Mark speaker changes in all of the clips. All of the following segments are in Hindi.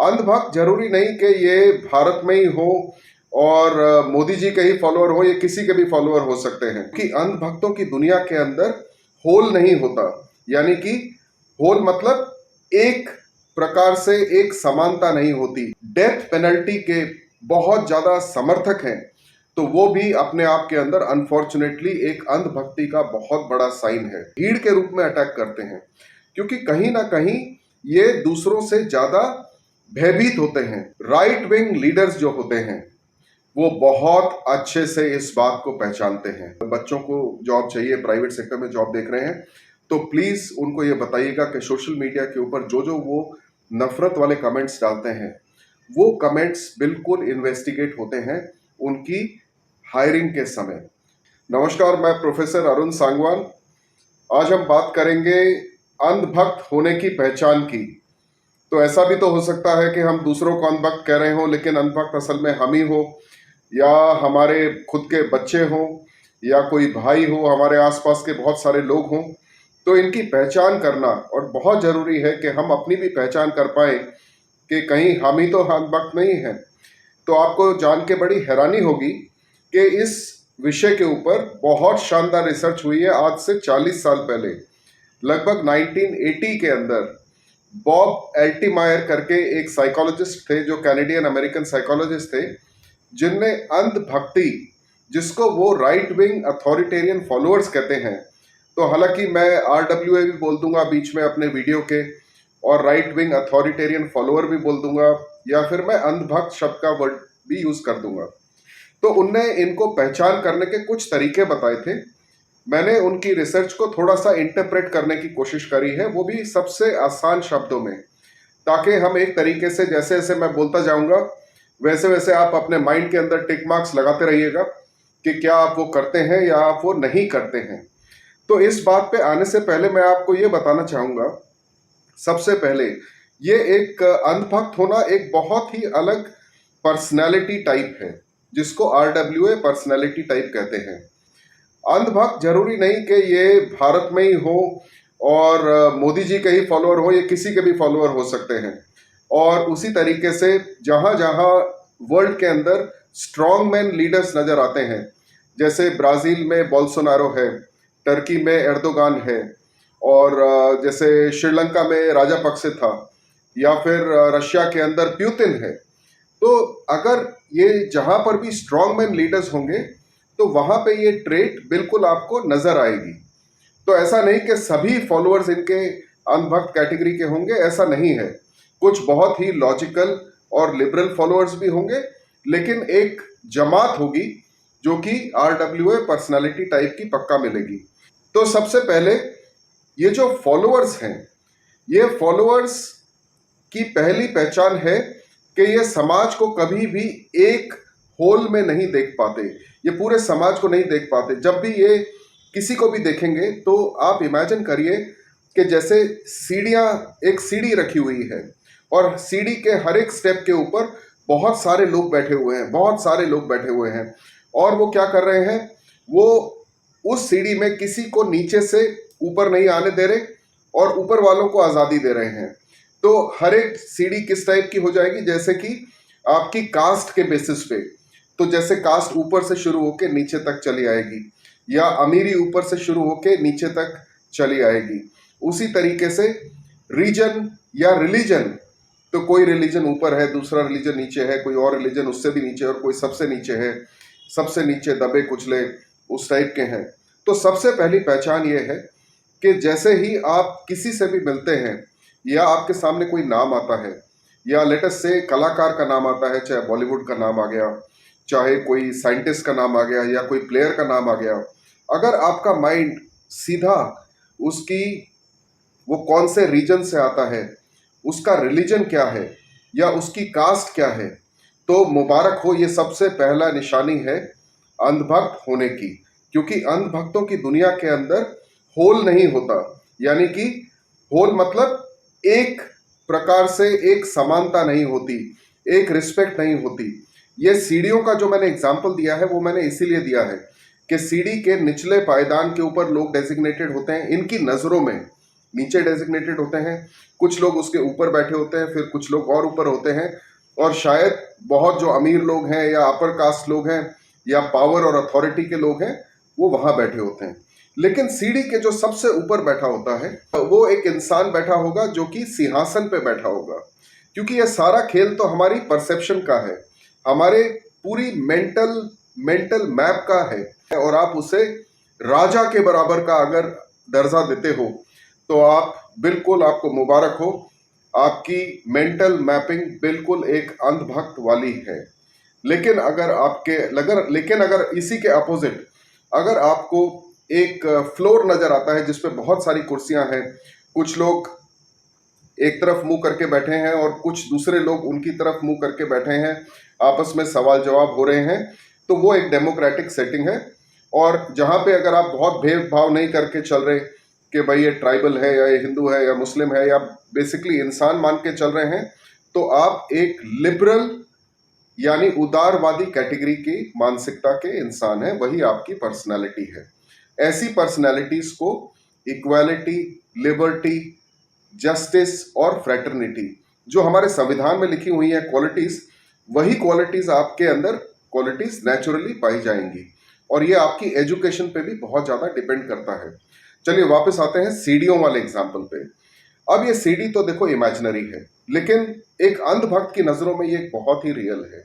Speaker 1: अंधभक्त जरूरी नहीं कि ये भारत में ही हो और मोदी जी के ही फॉलोअर हो, ये किसी के भी फॉलोअर हो सकते हैं कि अंधभक्तों की दुनिया के अंदर होल नहीं होता। यानी कि होल मतलब एक प्रकार से एक समानता नहीं होती। डेथ पेनल्टी के बहुत ज्यादा समर्थक हैं, तो वो भी अपने आप के अंदर अनफॉर्चुनेटली एक अंधभक्ति का बहुत बड़ा साइन है। भीड़ के रूप में अटैक करते हैं क्योंकि कहीं ना कहीं ये दूसरों से ज्यादा भयभीत होते हैं। राइट विंग लीडर्स जो होते हैं वो बहुत अच्छे से इस बात को पहचानते हैं। बच्चों को जॉब चाहिए, प्राइवेट सेक्टर में जॉब देख रहे हैं, तो प्लीज उनको ये बताइएगा कि सोशल मीडिया के ऊपर जो जो वो नफरत वाले कमेंट्स डालते हैं वो कमेंट्स बिल्कुल इन्वेस्टिगेट होते हैं उनकी हायरिंग के समय। नमस्कार, मैं प्रोफेसर अरुण सांगवान। आज हम बात करेंगे अंधभक्त होने की पहचान की। तो ऐसा भी तो हो सकता है कि हम दूसरों को अंधभक्त कह रहे हो, लेकिन अंधभक्त असल में हम ही हो, या हमारे खुद के बच्चे हों, या कोई भाई हो, हमारे आसपास के बहुत सारे लोग हों। तो इनकी पहचान करना और बहुत जरूरी है कि हम अपनी भी पहचान कर पाए कि कहीं हम ही तो अंधभक्त नहीं हैं। तो आपको जान के बड़ी हैरानी होगी कि इस विषय के ऊपर बहुत शानदार रिसर्च हुई है आज से 40 साल पहले, लगभग 1980 के अंदर। बॉब एल्टीमायर करके एक साइकोलॉजिस्ट थे, जो कैनेडियन अमेरिकन साइकोलॉजिस्ट थे, जिनने अंधभक्ति, जिसको वो राइट विंग अथॉरिटेरियन फॉलोअर्स कहते हैं, तो हालांकि मैं RWA भी बोल दूंगा बीच में अपने वीडियो के, और राइट विंग अथॉरिटेरियन फॉलोअर भी बोल दूंगा, या फिर मैं अंधभक्त शब्द का वर्ड भी यूज कर दूंगा। तो उनने इनको पहचान करने के कुछ तरीके बताए थे। मैंने उनकी रिसर्च को थोड़ा सा इंटरप्रेट करने की कोशिश करी है, वो भी सबसे आसान शब्दों में, ताकि हम एक तरीके से जैसे जैसे मैं बोलता जाऊंगा वैसे वैसे आप अपने माइंड के अंदर टिक मार्क्स लगाते रहिएगा कि क्या आप वो करते हैं या आप वो नहीं करते हैं। तो इस बात पे आने से पहले मैं आपको ये बताना चाहूंगा, सबसे पहले ये एक अंधभक्त होना एक बहुत ही अलग पर्सनैलिटी टाइप है, जिसको RWA पर्सनैलिटी टाइप कहते हैं। अंधभक्त जरूरी नहीं कि ये भारत में ही हो और मोदी जी के ही फॉलोअर हो, ये किसी के भी फॉलोअर हो सकते हैं। और उसी तरीके से जहां जहां वर्ल्ड के अंदर स्ट्रॉन्ग मैन लीडर्स नजर आते हैं, जैसे ब्राजील में बोल्सोनारो है, टर्की में एर्दोगान है, और जैसे श्रीलंका में राजापक्से था, या फिर रशिया के अंदर प्यूतिन है। तो अगर ये जहां पर भी स्ट्रॉन्ग मैन लीडर्स होंगे तो वहां पे ये ट्रेट बिल्कुल आपको नजर आएगी। तो ऐसा नहीं कि सभी फॉलोअर्स इनके अंधभक्त कैटेगरी के होंगे, ऐसा नहीं है। कुछ बहुत ही लॉजिकल और लिबरल फॉलोअर्स भी होंगे, लेकिन एक जमात होगी जो कि RWA पर्सनालिटी टाइप की पक्का मिलेगी। तो सबसे पहले ये जो फॉलोअर्स हैं, ये फॉलोअर्स की पहली पहचान है कि ये समाज को कभी भी एक होल में नहीं देख पाते, ये पूरे समाज को नहीं देख पाते। जब भी ये किसी को भी देखेंगे तो आप इमेजिन करिए कि जैसे सीढ़ियां, एक सीढ़ी रखी हुई है और सीढ़ी के हर एक स्टेप के ऊपर बहुत सारे लोग बैठे हुए हैं, बहुत सारे लोग बैठे हुए हैं, और वो क्या कर रहे हैं, वो उस सीढ़ी में किसी को नीचे से ऊपर नहीं आने दे रहे और ऊपर वालों को आज़ादी दे रहे हैं। तो हर एक सीढ़ी किस टाइप की हो जाएगी, जैसे कि आपकी कास्ट के बेसिस पे, तो जैसे कास्ट ऊपर से शुरू होकर नीचे तक चली आएगी, या अमीरी ऊपर से शुरू होकर नीचे तक चली आएगी। उसी तरीके से रीजन या रिलीजन, तो कोई रिलीजन ऊपर है, दूसरा रिलीजन नीचे है, कोई और रिलीजन उससे भी नीचे, और कोई सबसे नीचे है, सबसे नीचे दबे कुचले उस टाइप के हैं। तो सबसे पहली पहचान ये है कि जैसे ही आप किसी से भी मिलते हैं, या आपके सामने कोई नाम आता है, या लेटेस्ट से कलाकार का नाम आता है, चाहे बॉलीवुड का नाम आ गया, चाहे कोई साइंटिस्ट का नाम आ गया, या कोई प्लेयर का नाम आ गया, अगर आपका माइंड सीधा उसकी, वो कौन से रीजन से आता है, उसका रिलीजन क्या है, या उसकी कास्ट क्या है, तो मुबारक हो, ये सबसे पहला निशानी है अंधभक्त होने की। क्योंकि अंधभक्तों की दुनिया के अंदर होल नहीं होता। यानी कि होल मतलब एक प्रकार से एक समानता नहीं होती, एक रिस्पेक्ट नहीं होती। ये सीढ़ियों का जो मैंने एग्जाम्पल दिया है वो मैंने इसीलिए दिया है कि सीढ़ी के निचले पायदान के ऊपर लोग डेजिग्नेटेड होते हैं, इनकी नजरों में नीचे डेजिग्नेटेड होते हैं, कुछ लोग उसके ऊपर बैठे होते हैं, फिर कुछ लोग और ऊपर होते हैं, और शायद बहुत जो अमीर लोग हैं या अपर कास्ट लोग हैं या पावर और अथॉरिटी के लोग हैं वो वहां बैठे होते हैं। लेकिन सीढ़ी के जो सबसे ऊपर बैठा होता है वो एक इंसान बैठा होगा जो कि सिंहासन पे बैठा होगा, क्योंकि ये सारा खेल तो हमारी परसेप्शन का है, हमारे पूरी मेंटल मैप का है, और आप उसे राजा के बराबर का अगर दर्जा देते हो तो आप बिल्कुल, आपको मुबारक हो, आपकी मेंटल मैपिंग बिल्कुल एक अंधभक्त वाली है। लेकिन अगर इसी के अपोजिट अगर आपको एक फ्लोर नजर आता है जिसपे बहुत सारी कुर्सियां हैं, कुछ लोग एक तरफ मुंह करके बैठे हैं और कुछ दूसरे लोग उनकी तरफ मुंह करके बैठे हैं, आपस में सवाल जवाब हो रहे हैं, तो वो एक डेमोक्रेटिक सेटिंग है। और जहां पे अगर आप बहुत भेदभाव नहीं करके चल रहे कि भाई ये ट्राइबल है या ये हिंदू है या मुस्लिम है या बेसिकली इंसान मान के चल रहे हैं, तो आप एक लिबरल यानी उदारवादी कैटेगरी की मानसिकता के इंसान हैं, वही आपकी पर्सनालिटी है। ऐसी पर्सनालिटीज को इक्वालिटी, लिबर्टी, जस्टिस और फ्रेटर्निटी, जो हमारे संविधान में लिखी हुई है क्वालिटीज, वही क्वालिटीज आपके अंदर क्वालिटीज नेचुरली पाई जाएंगी, और ये आपकी एजुकेशन पे भी बहुत ज्यादा डिपेंड करता है। चलिए वापस आते हैं सीढ़ियों वाले एग्जाम्पल पे। अब ये सीढ़ी तो देखो इमेजिनरी है, लेकिन एक अंधभक्त की नजरों में ये बहुत ही रियल है।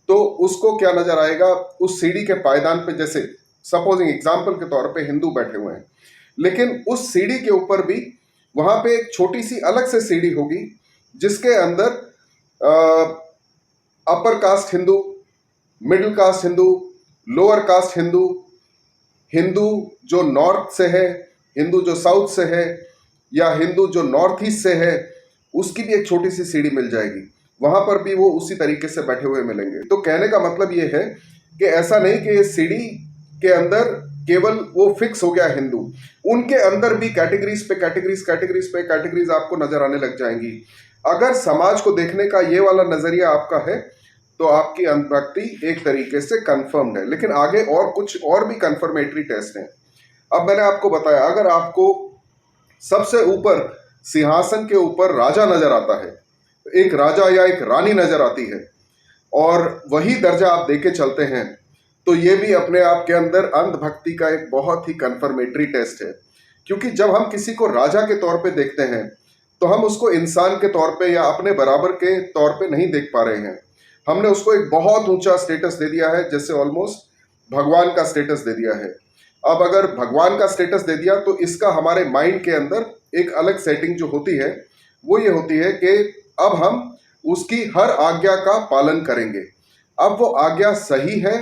Speaker 1: तो उसको क्या नजर आएगा उस सीढ़ी के पायदान पे, जैसे सपोजिंग एग्जाम्पल के तौर पे हिंदू बैठे हुए हैं, लेकिन उस सीढ़ी के ऊपर भी वहां पे एक छोटी सी अलग से सीढ़ी होगी जिसके अंदर upper caste Hindu, middle caste Hindu, lower caste Hindu, Hindu जो नॉर्थ से है, हिंदू जो साउथ से है, या हिंदू जो नॉर्थ ईस्ट से है, उसकी भी एक छोटी सी सीढ़ी मिल जाएगी। वहां पर भी वो उसी तरीके से बैठे हुए मिलेंगे। तो कहने का मतलब ये है कि ऐसा नहीं कि ये सीढ़ी के अंदर केवल वो फिक्स हो गया हिंदू, उनके अंदर भी कैटेगरीज पे कैटेगरीज आपको नजर आने लग जाएंगी। अगर समाज को देखने का ये वाला नजरिया आपका है तो आपकी अंधभक्ति एक तरीके से कंफर्म्ड है। लेकिन आगे और कुछ और भी कंफर्मेटरी टेस्ट हैं। अब मैंने आपको बताया, अगर आपको सबसे ऊपर सिंहासन के ऊपर राजा नजर आता है, एक राजा या एक रानी नजर आती है, और वही दर्जा आप देके चलते हैं, तो ये भी अपने आप के अंदर अंधभक्ति का एक बहुत ही कंफर्मेटरी टेस्ट है। क्योंकि जब हम किसी को राजा के तौर पे देखते हैं तो हम उसको इंसान के तौर पे या अपने बराबर के तौर पे नहीं देख पा रहे हैं। हमने उसको एक बहुत ऊंचा स्टेटस दे दिया है, जैसे ऑलमोस्ट भगवान का स्टेटस दे दिया है। अब अगर भगवान का स्टेटस दे दिया तो इसका हमारे माइंड के अंदर एक अलग सेटिंग जो होती है वो ये होती है कि अब हम उसकी हर आज्ञा का पालन करेंगे। अब वो आज्ञा सही है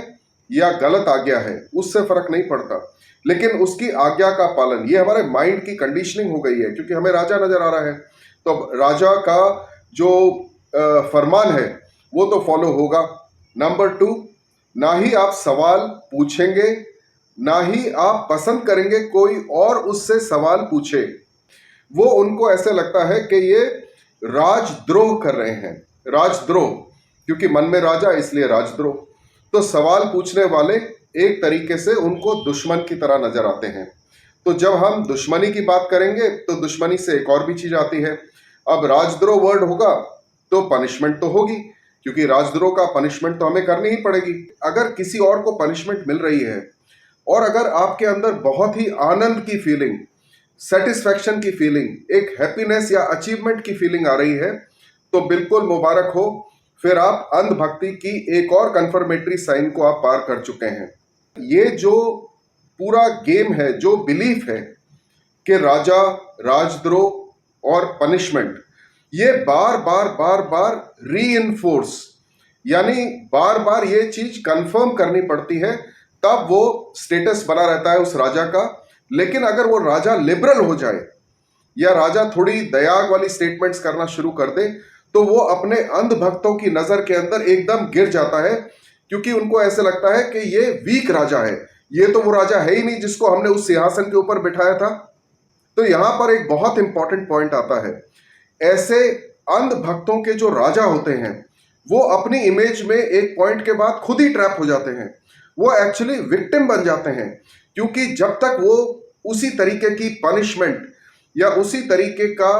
Speaker 1: या गलत आज्ञा है उससे फर्क नहीं पड़ता, लेकिन उसकी आज्ञा का पालन, ये हमारे माइंड की कंडीशनिंग हो गई है, क्योंकि हमें राजा नजर आ रहा है। तो राजा का जो फरमान है वो तो फॉलो होगा। नंबर 2, ना ही आप सवाल पूछेंगे, ना ही आप पसंद करेंगे कोई और उससे सवाल पूछे। वो उनको ऐसे लगता है कि ये राजद्रोह कर रहे हैं। राजद्रोह, क्योंकि मन में राजा इसलिए राजद्रोह। तो सवाल पूछने वाले एक तरीके से उनको दुश्मन की तरह नजर आते हैं। तो जब हम दुश्मनी की बात करेंगे तो दुश्मनी से एक और भी चीज आती है। अब राजद्रोह वर्ड होगा तो पनिशमेंट तो होगी, क्योंकि राजद्रोह का पनिशमेंट तो हमें करनी ही पड़ेगी। अगर किसी और को पनिशमेंट मिल रही है और अगर आपके अंदर बहुत ही आनंद की फीलिंग, सेटिस्फैक्शन की फीलिंग, एक हैप्पीनेस या अचीवमेंट की फीलिंग आ रही है, तो बिल्कुल मुबारक हो, फिर आप अंधभक्ति की एक और कंफर्मेटरी साइन को आप पार कर चुके हैं। ये जो पूरा गेम है, जो बिलीफ है कि राजा, राजद्रोह और पनिशमेंट, ये बार बार रीइंफोर्स, यानी बार बार ये चीज कंफर्म करनी पड़ती है, तब वो स्टेटस बना रहता है उस राजा का। लेकिन अगर वो राजा लिबरल हो जाए या राजा थोड़ी दयाग वाली स्टेटमेंट्स करना शुरू कर दे, तो वो अपने अंधभक्तों की नजर के अंदर एकदम गिर जाता है, क्योंकि उनको ऐसे लगता है कि ये वीक राजा है, ये तो वो राजा है ही नहीं जिसको हमने उस सिंहासन के ऊपर बिठाया था। तो यहां पर एक बहुत इंपॉर्टेंट पॉइंट आता है। ऐसे अंधभक्तों के जो राजा होते हैं वो अपनी इमेज में एक पॉइंट के बाद खुद ही ट्रैप हो जाते हैं। वो एक्चुअली विक्टिम बन जाते हैं, क्योंकि जब तक वो उसी तरीके की पनिशमेंट या उसी तरीके का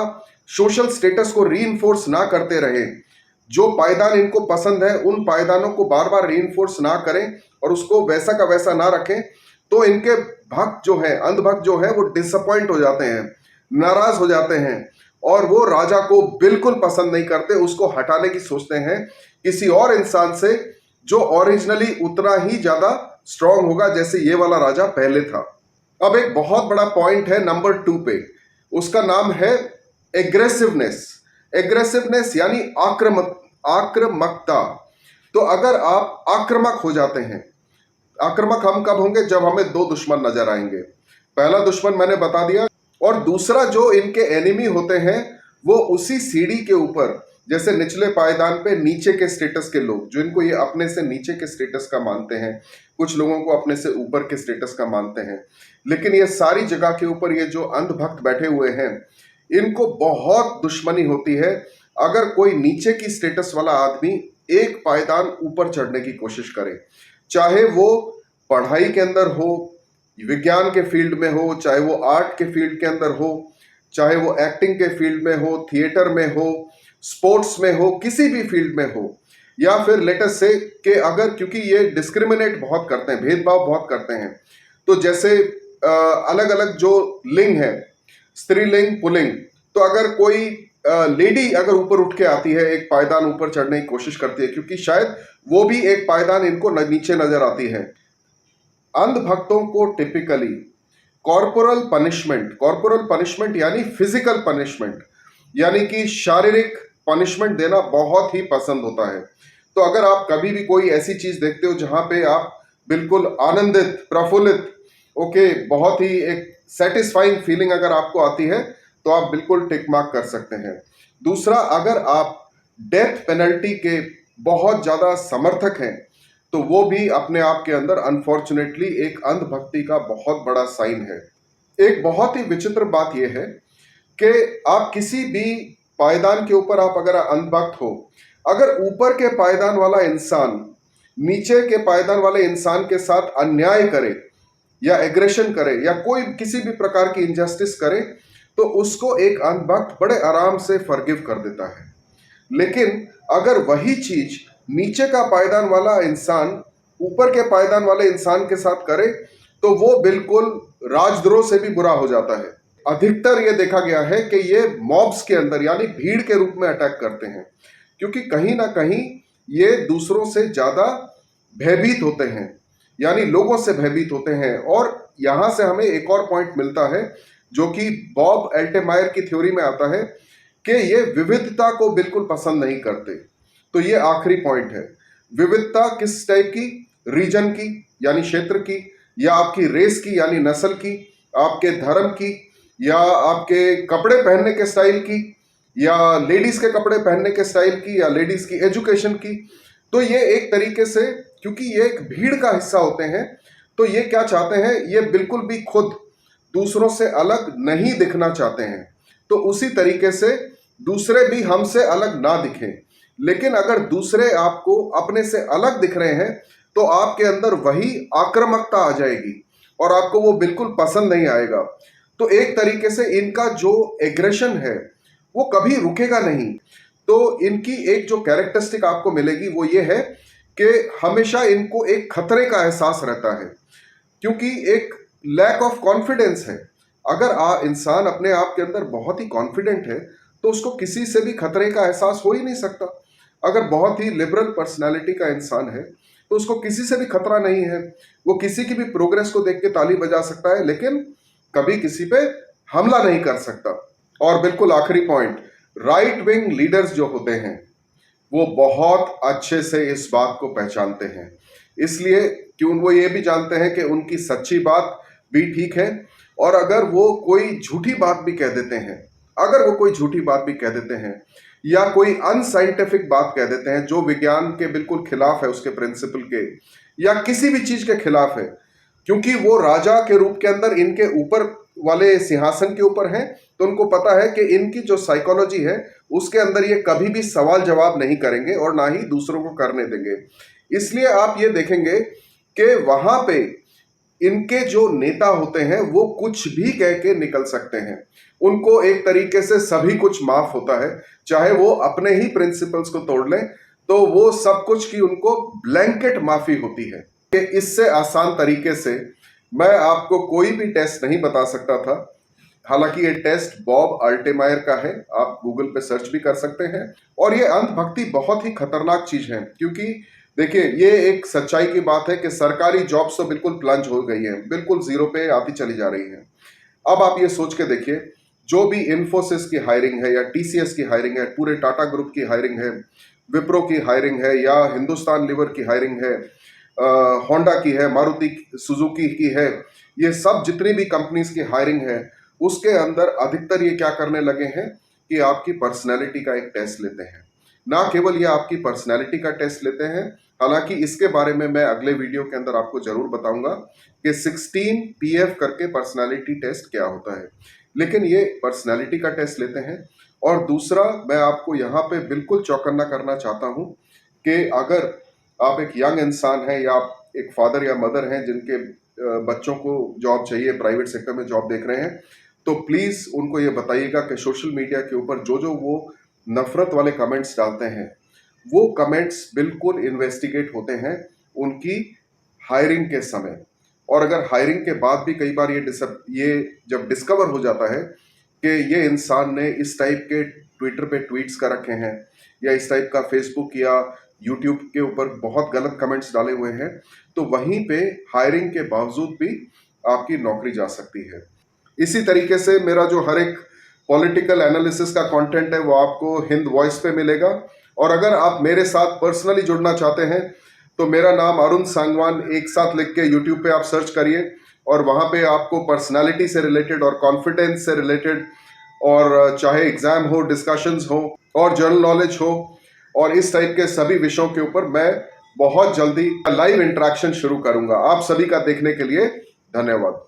Speaker 1: सोशल स्टेटस को रीइंफोर्स ना करते रहे, जो पायदान इनको पसंद है उन पायदानों को बार बार रीइंफोर्स ना करें और उसको वैसा का वैसा ना रखें, तो इनके भक्त जो है, अंधभक्त जो है, वो डिसअपॉइंट हो जाते हैं, नाराज हो जाते हैं और वो राजा को बिल्कुल पसंद नहीं करते, उसको हटाने की सोचते हैं किसी और इंसान से जो ओरिजिनली उतना ही ज्यादा स्ट्रांग होगा जैसे ये वाला राजा पहले था। अब एक बहुत बड़ा पॉइंट है नंबर 2 पे, उसका नाम है एग्रेसिवनेस। एग्रेसिवनेस यानी आक्रामकता। तो अगर आप आक्रामक हो जाते हैं, आक्रामक हम कब होंगे? जब हमें दो दुश्मन नजर आएंगे। पहला दुश्मन मैंने बता दिया, और दूसरा जो इनके एनिमी होते हैं वो उसी सीढ़ी के ऊपर, जैसे निचले पायदान पे नीचे के स्टेटस के लोग, जो इनको ये अपने से नीचे के स्टेटस का मानते हैं, कुछ लोगों को अपने से ऊपर के स्टेटस का मानते हैं, लेकिन ये सारी जगह के ऊपर ये जो अंधभक्त बैठे हुए हैं इनको बहुत दुश्मनी होती है अगर कोई नीचे की स्टेटस वाला आदमी एक पायदान ऊपर चढ़ने की कोशिश करे, चाहे वो पढ़ाई के अंदर हो, विज्ञान के फील्ड में हो, चाहे वो आर्ट के फील्ड के अंदर हो, चाहे वो एक्टिंग के फील्ड में हो, थिएटर में हो, स्पोर्ट्स में हो, किसी भी फील्ड में हो, या फिर लेटर से कि अगर, क्योंकि ये डिस्क्रिमिनेट बहुत करते हैं, भेदभाव बहुत करते हैं, तो जैसे अलग अलग जो लिंग है, स्त्रीलिंग, पुल्लिंग, तो अगर कोई लेडी अगर ऊपर उठ के आती है, एक पायदान ऊपर चढ़ने की कोशिश करती है, क्योंकि शायद वो भी एक पायदान इनको नीचे नजर आती है। अंधभक्तों को टिपिकली कॉर्पोरल पनिशमेंट यानी फिजिकल पनिशमेंट, यानी कि शारीरिक पनिशमेंट देना बहुत ही पसंद होता है। तो अगर आप कभी भी कोई ऐसी चीज देखते हो जहां पे आप बिल्कुल आनंदित, प्रफुल्लित, ओके, बहुत ही एक सेटिस्फाइंग फीलिंग अगर आपको आती है, तो आप बिल्कुल टिक मार्क कर सकते हैं। दूसरा, अगर आप डेथ पेनल्टी के बहुत ज्यादा समर्थक हैं, तो वो भी अपने आप के अंदर अनफॉर्चुनेटली एक अंधभक्ति का बहुत बड़ा साइन है। एक बहुत ही विचित्र बात यह है कि आप किसी भी पायदान के ऊपर आप अगर अंधभक्त हो, अगर ऊपर के पायदान वाला इंसान नीचे के पायदान वाले इंसान के साथ अन्याय करे या एग्रेशन करे या कोई किसी भी प्रकार की इनजस्टिस करे, तो उसको एक अंधभक्त बड़े आराम से फॉरगिव कर देता है। लेकिन अगर वही चीज नीचे का पायदान वाला इंसान ऊपर के पायदान वाले इंसान के साथ करे, तो वो बिल्कुल राजद्रोह से भी बुरा हो जाता है। अधिकतर ये देखा गया है कि ये मॉब्स के अंदर यानी भीड़ के रूप में अटैक करते हैं, क्योंकि कहीं ना कहीं ये दूसरों से ज्यादा भयभीत होते हैं, यानी लोगों से भयभीत होते हैं। और यहां से हमें एक और पॉइंट मिलता है जो कि बॉब एल्टेमायर की थ्योरी में आता है कि ये विविधता को बिल्कुल पसंद नहीं करते। तो ये आखिरी पॉइंट है। विविधता किस टाइप की? रीजन की यानी क्षेत्र की, या आपकी रेस की यानी नस्ल की, आपके धर्म की, या आपके कपड़े पहनने के स्टाइल की, या लेडीज के कपड़े पहनने के स्टाइल की, या लेडीज की एजुकेशन की। तो ये एक तरीके से, क्योंकि ये एक भीड़ का हिस्सा होते हैं, तो ये क्या चाहते हैं, ये बिल्कुल भी खुद दूसरों से अलग नहीं दिखना चाहते हैं। तो उसी तरीके से दूसरे भी हमसे अलग ना दिखें, लेकिन अगर दूसरे आपको अपने से अलग दिख रहे हैं तो आपके अंदर वही आक्रामकता आ जाएगी और आपको वो बिल्कुल पसंद नहीं आएगा। तो एक तरीके से इनका जो एग्रेशन है वो कभी रुकेगा नहीं। तो इनकी एक जो कैरेक्टरिस्टिक आपको मिलेगी वो ये है कि हमेशा इनको एक खतरे का एहसास रहता है, क्योंकि एक लैक ऑफ कॉन्फिडेंस है। अगर इंसान अपने आप के अंदर बहुत ही कॉन्फिडेंट है तो उसको किसी से भी खतरे का एहसास हो ही नहीं सकता। अगर बहुत ही लिबरल पर्सनालिटी का इंसान है तो उसको किसी से भी खतरा नहीं है, वो किसी की भी प्रोग्रेस को देख के ताली बजा सकता है, लेकिन कभी किसी पे हमला नहीं कर सकता। और बिल्कुल आखिरी पॉइंट, राइट विंग लीडर्स जो होते हैं वो बहुत अच्छे से इस बात को पहचानते हैं, इसलिए क्यों वो ये भी जानते हैं कि उनकी सच्ची बात भी ठीक है, और अगर वो कोई झूठी बात भी कह देते हैं, अगर वो कोई झूठी बात भी कह देते हैं या कोई अनसाइंटिफिक बात कह देते हैं जो विज्ञान के बिल्कुल खिलाफ है, उसके प्रिंसिपल के, या किसी भी चीज के खिलाफ है, क्योंकि वो राजा के रूप के अंदर इनके ऊपर वाले सिंहासन के ऊपर हैं, तो उनको पता है कि इनकी जो साइकोलॉजी है उसके अंदर ये कभी भी सवाल जवाब नहीं करेंगे और ना ही दूसरों को करने देंगे। इसलिए आप ये देखेंगे कि वहां पे इनके जो नेता होते हैं वो कुछ भी कह के निकल सकते हैं, उनको एक तरीके से सभी कुछ माफ होता है, चाहे वो अपने ही प्रिंसिपल्स को तोड़ लें तो वो सब कुछ की उनको ब्लैंकेट माफी होती है। कि इससे आसान तरीके से मैं आपको कोई भी टेस्ट नहीं बता सकता था। हालांकि ये टेस्ट बॉब अल्टेमायर का है, आप गूगल पे सर्च भी कर सकते हैं। और ये अंधभक्ति बहुत ही खतरनाक चीज है, क्योंकि देखिए ये एक सच्चाई की बात है कि सरकारी जॉब्स तो बिल्कुल प्लंज हो गई है, बिल्कुल जीरो पे आती चली जा रही है। अब आप ये सोच के देखिए, जो भी इन्फोसिस की हायरिंग है या टीसीएस की हायरिंग है, पूरे टाटा ग्रुप की हायरिंग है, विप्रो की हायरिंग है या हिंदुस्तान लीवर की हायरिंग है, होंडा की है, मारुति सुजुकी की है, ये सब जितनी भी कंपनीज की हायरिंग है उसके अंदर अधिकतर ये क्या करने लगे हैं कि आपकी पर्सनैलिटी का एक टेस्ट लेते हैं। ना केवल ये आपकी पर्सनैलिटी का टेस्ट लेते हैं, हालांकि इसके बारे में मैं अगले वीडियो के अंदर आपको जरूर बताऊंगा कि 16 पीएफ करके पर्सनैलिटी टेस्ट क्या होता है, लेकिन ये पर्सनैलिटी का टेस्ट लेते हैं। और दूसरा मैं आपको यहाँ पे बिल्कुल चौकन्ना करना चाहता हूँ कि अगर आप एक यंग इंसान हैं या आप एक फादर या मदर हैं जिनके बच्चों को जॉब चाहिए, प्राइवेट सेक्टर में जॉब देख रहे हैं, तो प्लीज उनको ये बताइएगा कि सोशल मीडिया के ऊपर जो जो वो नफरत वाले कमेंट्स डालते हैं वो कमेंट्स बिल्कुल इन्वेस्टिगेट होते हैं उनकी हायरिंग के समय। और अगर हायरिंग के बाद भी कई बार ये जब डिस्कवर हो जाता है कि ये इंसान ने इस टाइप के ट्विटर पे ट्वीट्स कर रखे हैं या इस टाइप का फेसबुक या यूट्यूब के ऊपर बहुत गलत कमेंट्स डाले हुए हैं, तो वहीं पे हायरिंग के बावजूद भी आपकी नौकरी जा सकती है। इसी तरीके से मेरा जो हर एक पॉलिटिकल एनालिसिस का कंटेंट है वो आपको हिंद वॉइस पे मिलेगा। और अगर आप मेरे साथ पर्सनली जुड़ना चाहते हैं तो मेरा नाम अरुण सांगवान एक साथ लिख के यूट्यूब पे आप सर्च करिए और वहाँ पे आपको पर्सनालिटी से रिलेटेड और कॉन्फिडेंस से रिलेटेड और चाहे एग्जाम हो, डिस्कशंस हो और जनरल नॉलेज हो और इस टाइप के सभी विषयों के ऊपर मैं बहुत जल्दी लाइव इंटरेक्शन शुरू करूंगा। आप सभी का देखने के लिए धन्यवाद।